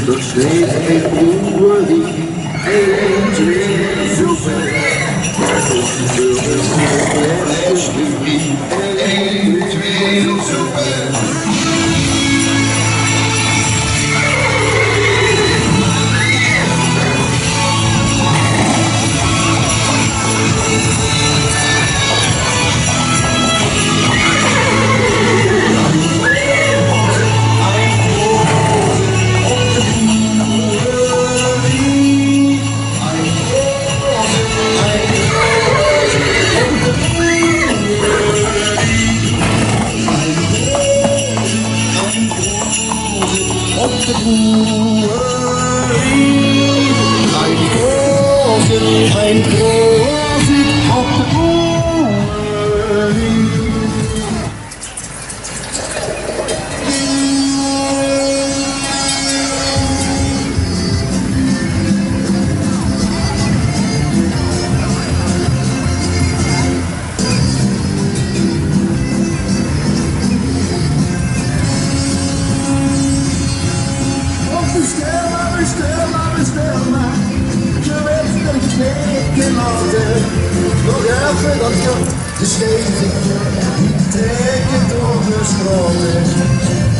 Dat zweet heeft onworthy angels away. Maar tot die burgers is wie angels away. Ein Prosit auf der Uhr. Bestel maar, je weet dat ik teken laten. Nog even dat je de stevige, die trekken door de straten.